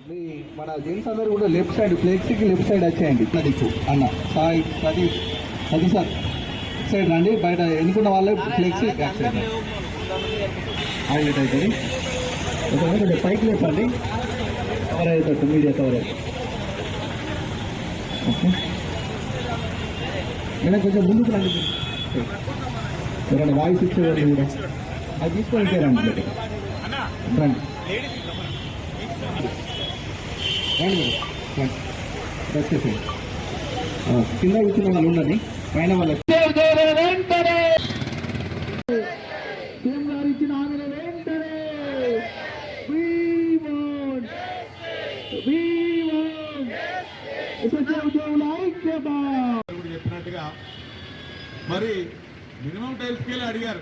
మీ మన జెంట్స్ అందరూ కూడా లెఫ్ట్ సైడ్ ఫ్లెక్సీకి లెఫ్ట్ సైడ్ వచ్చేయండి. దిక్కు అన్న సాయి సతీష్ సతీష్ సార్ సైడ్ రండి. బయట ఎన్నుకున్న వాళ్ళే ఫ్లెక్సీ బ్యాక్ సైడ్ హైలైట్ అవుతుంది. కొంచెం పైకి లేపండి. కవర్ అవుతుంది, మీడియా కవర్ అవుతుంది. ఓకే, నేను కొంచెం ముందుకు రండి. ఎవరైనా వాయిస్ ఇచ్చేవాళ్ళు కూడా అది తీసుకొని రండి. రండి వచ్చేసి కింద కూర్చున్న వాళ్ళు ఉండండి. పైన వాళ్ళు ఇచ్చిన ఆమెను వెంటనే చెప్పినట్టుగా మరి మినిమం టైం స్కేల్ అడిగారు,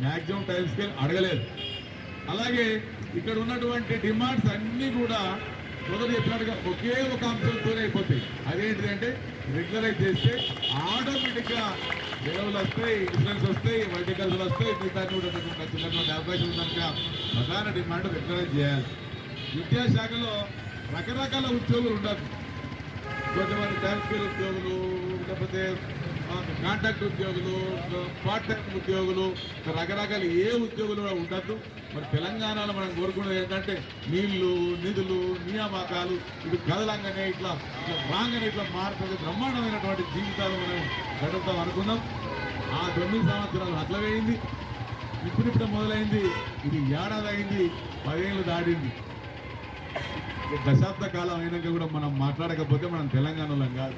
మ్యాక్సిమం టైం స్కేల్ అడగలేదు. అలాగే ఇక్కడ ఉన్నటువంటి డిమాండ్స్ అన్నీ కూడా మొదలు చెప్పినట్టుగా ఒకే ఒక అంశంతోనే అయిపోతాయి. అదేంటిదంటే రెగ్యులరైజ్ చేస్తే ఆటోమేటిక్గా సేవలు వస్తాయి, ఇన్సూరెన్స్ వస్తాయి, వైద్య ఖర్చులు వస్తాయి, మిగతా చిన్నటువంటి అవకాశం ఉందనుక ప్రధాన డిమాండ్ రెగ్యులరైజ్ చేయాలి. విద్యాశాఖలో రకరకాల ఉద్యోగులు ఉండదు. కొంతమంది టైం స్కేల్ ఉద్యోగులు, లేకపోతే కాంట్రాక్ట్ ఉద్యోగులు, పార్ట్ టైం ఉద్యోగులు, రకరకాల ఏ ఉద్యోగులు కూడా ఉండద్దు. మరి తెలంగాణలో మనం కోరుకునేది ఏంటంటే నీళ్లు, నిధులు, నియామకాలు ఇటు కదలంగానే ఇట్లా రాగానే ఇట్లా మారుతుంది. బ్రహ్మాండమైనటువంటి జీవితాలు మనం గడుపుతాం అనుకున్నాం. ఆ 9 సంవత్సరాలు అట్లా వేయింది. ఇప్పుడిప్పుడే మొదలైంది. ఇది ఏడాది అయింది, 10 ఏళ్ళు దాడింది. దశాబ్ద కాలం అయినాక కూడా మనం మాట్లాడకపోతే మనం తెలంగాణలో కాదు.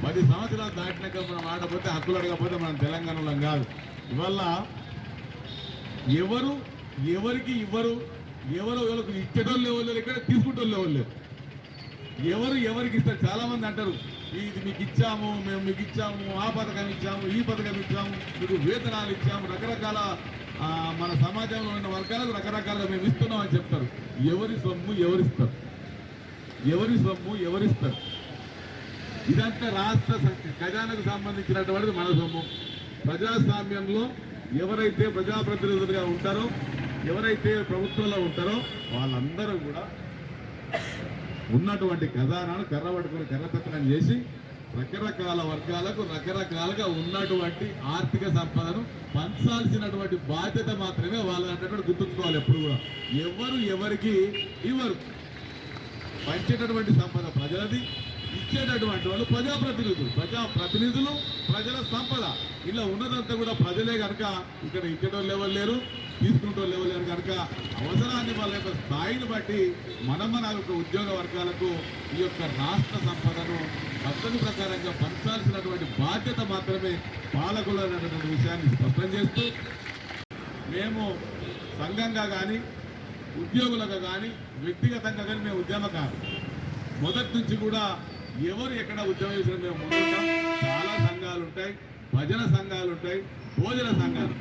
10 సంవత్సరాలు దాటినాక మనం ఆడకపోతే, హక్కులు అడగకపోతే మనం తెలంగాణలో కాదు. ఇవల్ల ఎవరికి ఇవ్వరు, ఎవరికి ఇచ్చేటోళ్ళు ఎవరు లేరు, ఇక్కడ తీసుకుంటోళ్ళు ఎవరు లేరు. ఎవరికి ఇస్తారు? చాలా మంది అంటారు ఇది మీకు ఇచ్చాము, మేము మీకు ఇచ్చాము, ఆ పథకం ఇచ్చాము, ఈ పథకం ఇచ్చాము, మీకు వేతనాలు ఇచ్చాము, రకరకాల మన సమాజంలో ఉన్న వర్గాలకు రకరకాలుగా మేము ఇస్తున్నాం అని చెప్తారు. ఎవరి సొమ్ము ఎవరిస్తారు? ఎవరి సొమ్ము ఎవరిస్తారు? ఇదంతా రాష్ట్ర ఖజానాకు సంబంధించినటువంటిది మన సొమ్ము. ప్రజాస్వామ్యంలో ఎవరైతే ప్రజాప్రతినిధులుగా ఉంటారో, ఎవరైతే ప్రభుత్వంలో ఉంటారో వాళ్ళందరూ కూడా ఉన్నటువంటి ఖజానాను కర్ర పట్టుకుని కర్రపెత్తనం చేసి రకరకాల వర్గాలకు రకరకాలుగా ఉన్నటువంటి ఆర్థిక సంపదను పంచాల్సినటువంటి బాధ్యత మాత్రమే వాళ్ళు అన్నటువంటి గుర్తుంచుకోవాలి. ఎప్పుడు కూడా ఎవరికి ఇవ్వరు. పంచేటటువంటి సంపద ప్రజలది, ఇచ్చేటటువంటి వాళ్ళు ప్రజాప్రతినిధులు, ప్రజల సంపద. ఇలా ఉన్నదంతా కూడా ప్రజలే కనుక ఇక్కడ ఇచ్చేటోళ్ళు ఎవరు లేరు, తీసుకునేటోళ్ళు ఎవరు లేరు కనుక అవసరాన్ని వాళ్ళ యొక్క స్థాయిని బట్టి మన యొక్క ఉద్యోగ వర్గాలకు ఈ యొక్క రాష్ట్ర సంపదను పద్ధతి ప్రకారంగా పంచాల్సినటువంటి బాధ్యత మాత్రమే పాలకులు అనేటువంటి విషయాన్ని స్పష్టం చేస్తూ, మేము సంఘంగా కానీ ఉద్యోగులుగా కానీ వ్యక్తిగతంగా కానీ మేము ఉద్యమకారు మొదటి నుంచి కూడా ఎవరు ఎక్కడ ఉద్యమం చేసిన మేము ముందుంటాం. చాలా సంఘాలు ఉంటాయి, భజన సంఘాలు ఉంటాయి, భోజన సంఘాలు.